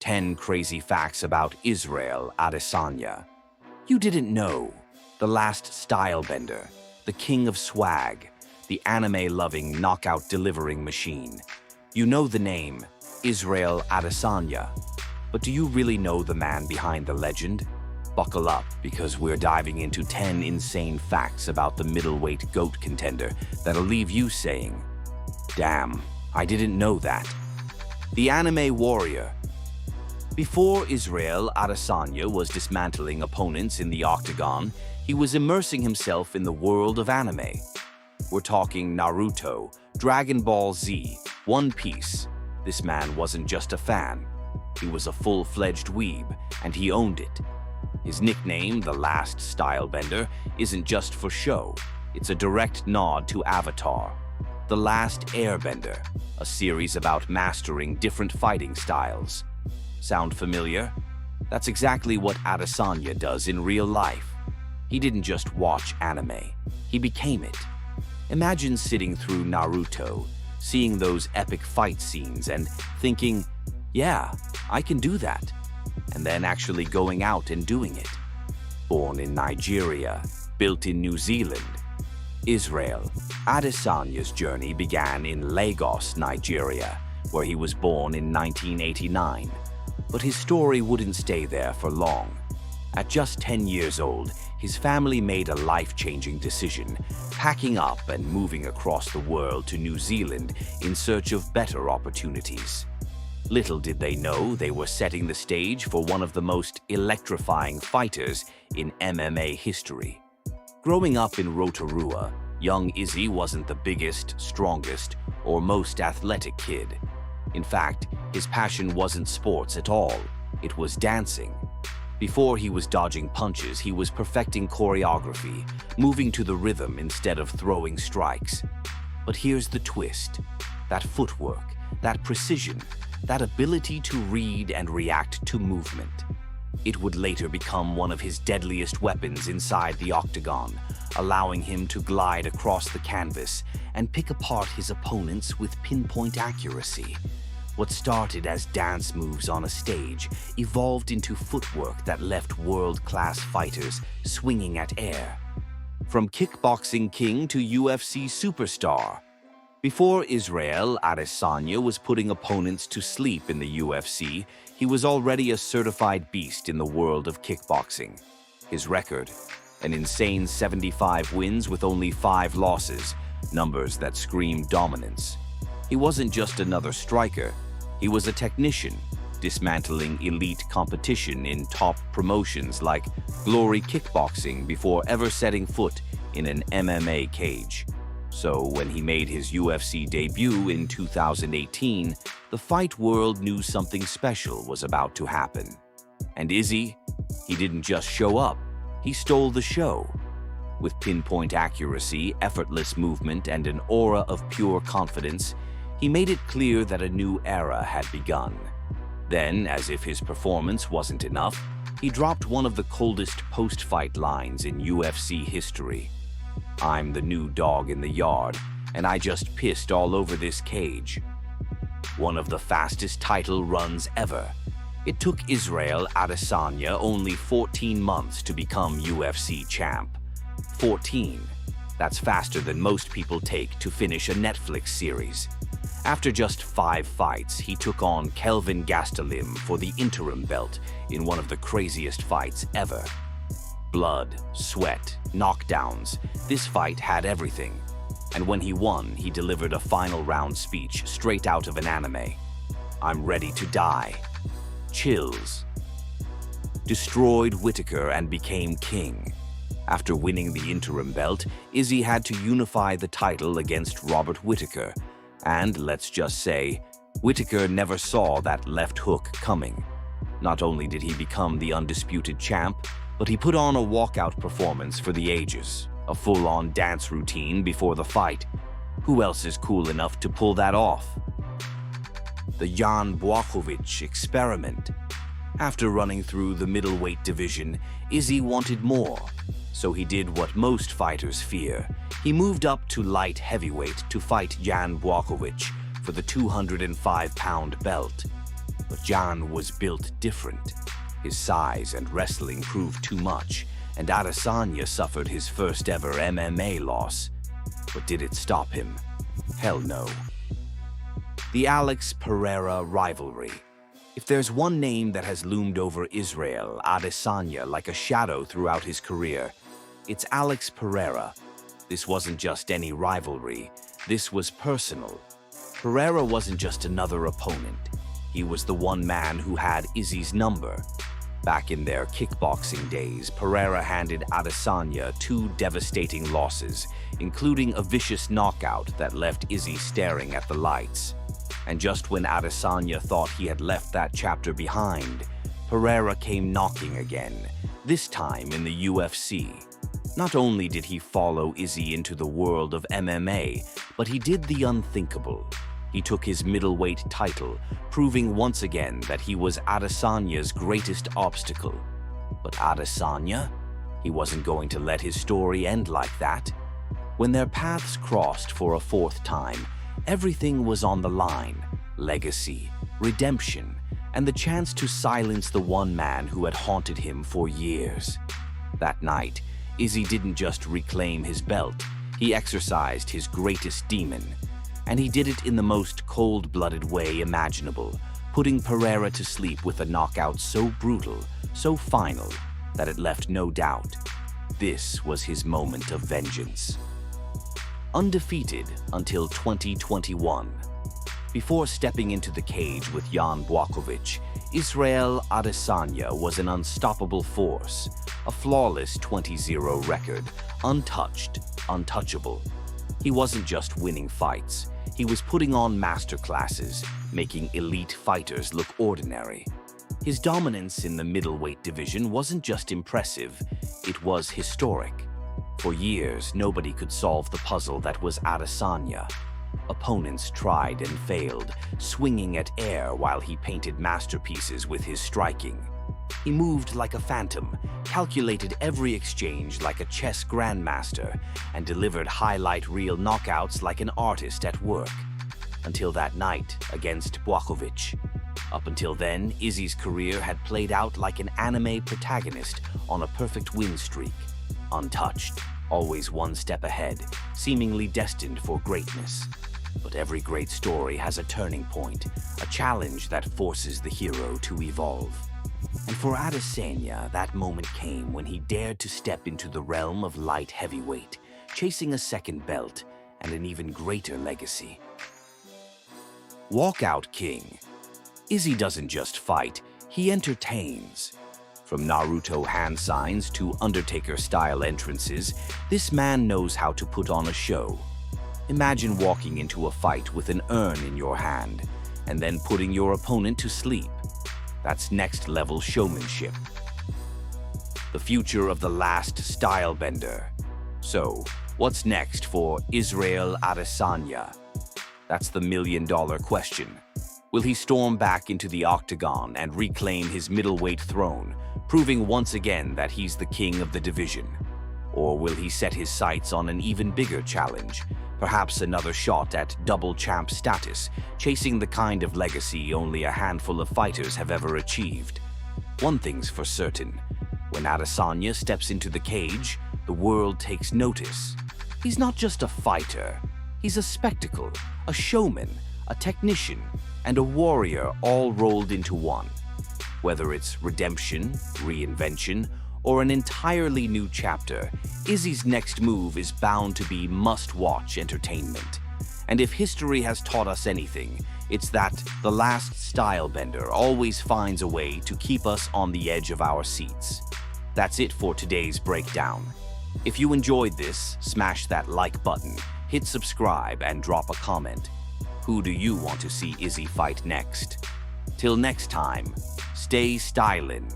10 crazy facts about Israel Adesanya. You didn't know. The last stylebender, the king of swag, the anime-loving knockout-delivering machine. You know the name, Israel Adesanya. But do you really know the man behind the legend? Buckle up, because we're diving into 10 insane facts about the middleweight GOAT contender that'll leave you saying, "Damn, I didn't know that." The anime warrior. Before Israel Adesanya was dismantling opponents in the octagon, he was immersing himself in the world of anime. We're talking Naruto, Dragon Ball Z, One Piece. This man wasn't just a fan. He was a full-fledged weeb, and he owned it. His nickname, the Last Stylebender, isn't just for show. It's a direct nod to Avatar, The Last Airbender, a series about mastering different fighting styles. Sound familiar? That's exactly what Adesanya does in real life. He didn't just watch anime, he became it. Imagine sitting through Naruto, seeing those epic fight scenes and thinking, yeah, I can do that. And then actually going out and doing it. Born in Nigeria, built in New Zealand, Israel, Adesanya's journey began in Lagos, Nigeria, where he was born in 1989. But his story wouldn't stay there for long. At just 10 years old, his family made a life-changing decision, packing up and moving across the world to New Zealand in search of better opportunities. Little did they know they were setting the stage for one of the most electrifying fighters in MMA history. Growing up in Rotorua, young Izzy wasn't the biggest, strongest, or most athletic kid. In fact, his passion wasn't sports at all, it was dancing. Before he was dodging punches, he was perfecting choreography, moving to the rhythm instead of throwing strikes. But here's the twist. That footwork, that precision, that ability to read and react to movement. It would later become one of his deadliest weapons inside the octagon, allowing him to glide across the canvas and pick apart his opponents with pinpoint accuracy. What started as dance moves on a stage evolved into footwork that left world-class fighters swinging at air. From kickboxing king to UFC superstar. Before Israel Adesanya was putting opponents to sleep in the UFC, he was already a certified beast in the world of kickboxing. His record, an insane 75 wins with only 5 losses, numbers that scream dominance. He wasn't just another striker, he was a technician, dismantling elite competition in top promotions like Glory Kickboxing before ever setting foot in an MMA cage. So when he made his UFC debut in 2018, the fight world knew something special was about to happen. And Izzy, he didn't just show up, he stole the show. With pinpoint accuracy, effortless movement, and an aura of pure confidence, he made it clear that a new era had begun. Then, as if his performance wasn't enough, he dropped one of the coldest post-fight lines in UFC history. "I'm the new dog in the yard, and I just pissed all over this cage." One of the fastest title runs ever. It took Israel Adesanya only 14 months to become UFC champ. 14. That's faster than most people take to finish a Netflix series. After just 5 fights, he took on Kelvin Gastelum for the interim belt in one of the craziest fights ever. Blood, sweat, knockdowns, this fight had everything. And when he won, he delivered a final round speech straight out of an anime. "I'm ready to die." Chills. Destroyed Whittaker and became king. After winning the interim belt, Izzy had to unify the title against Robert Whittaker. And let's just say, Whittaker never saw that left hook coming. Not only did he become the undisputed champ, but he put on a walkout performance for the ages, a full-on dance routine before the fight. Who else is cool enough to pull that off? The Jan Błachowicz experiment. After running through the middleweight division, Izzy wanted more. So he did what most fighters fear. He moved up to light heavyweight to fight Jan Błachowicz for the 205-pound belt. But Jan was built different. His size and wrestling proved too much, and Adesanya suffered his first ever MMA loss. But did it stop him? Hell no. The Alex Pereira rivalry. If there's one name that has loomed over Israel Adesanya like a shadow throughout his career, it's Alex Pereira. This wasn't just any rivalry, this was personal. Pereira wasn't just another opponent. He was the one man who had Izzy's number. Back in their kickboxing days, Pereira handed Adesanya 2 devastating losses, including a vicious knockout that left Izzy staring at the lights. And just when Adesanya thought he had left that chapter behind, Pereira came knocking again, this time in the UFC. Not only did he follow Izzy into the world of MMA, but he did the unthinkable. He took his middleweight title, proving once again that he was Adesanya's greatest obstacle. But Adesanya? He wasn't going to let his story end like that. When their paths crossed for a 4th time, everything was on the line: legacy, redemption, and the chance to silence the one man who had haunted him for years. That night, Izzy didn't just reclaim his belt, he exorcised his greatest demon. And he did it in the most cold-blooded way imaginable, putting Pereira to sleep with a knockout so brutal, so final, that it left no doubt. This was his moment of vengeance. Undefeated until 2021. Before stepping into the cage with Jan Blachowicz, Israel Adesanya was an unstoppable force, a flawless 20-0 record, untouched, untouchable. He wasn't just winning fights, he was putting on masterclasses, making elite fighters look ordinary. His dominance in the middleweight division wasn't just impressive, it was historic. For years, nobody could solve the puzzle that was Adesanya. Opponents tried and failed, swinging at air while he painted masterpieces with his striking. He moved like a phantom, calculated every exchange like a chess grandmaster, and delivered highlight reel knockouts like an artist at work. Until that night against Blachowicz. Up until then, Izzy's career had played out like an anime protagonist on a perfect win streak. Untouched, always one step ahead, seemingly destined for greatness. But every great story has a turning point, a challenge that forces the hero to evolve. And for Adesanya, that moment came when he dared to step into the realm of light heavyweight, chasing a second belt and an even greater legacy. Walkout King. Izzy doesn't just fight, he entertains. From Naruto hand signs to Undertaker-style entrances, this man knows how to put on a show. Imagine walking into a fight with an urn in your hand, and then putting your opponent to sleep. That's next-level showmanship. The future of the last stylebender. So, what's next for Israel Adesanya? That's the million-dollar question. Will he storm back into the octagon and reclaim his middleweight throne, proving once again that he's the king of the division? Or will he set his sights on an even bigger challenge, perhaps another shot at double champ status, chasing the kind of legacy only a handful of fighters have ever achieved? One thing's for certain, when Adesanya steps into the cage, the world takes notice. He's not just a fighter, he's a spectacle, a showman, a technician, and a warrior all rolled into one. Whether it's redemption, reinvention, or an entirely new chapter, Izzy's next move is bound to be must-watch entertainment. And if history has taught us anything, it's that the last stylebender always finds a way to keep us on the edge of our seats. That's it for today's breakdown. If you enjoyed this, smash that like button, hit subscribe, and drop a comment. Who do you want to see Izzy fight next? Till next time, stay stylin'.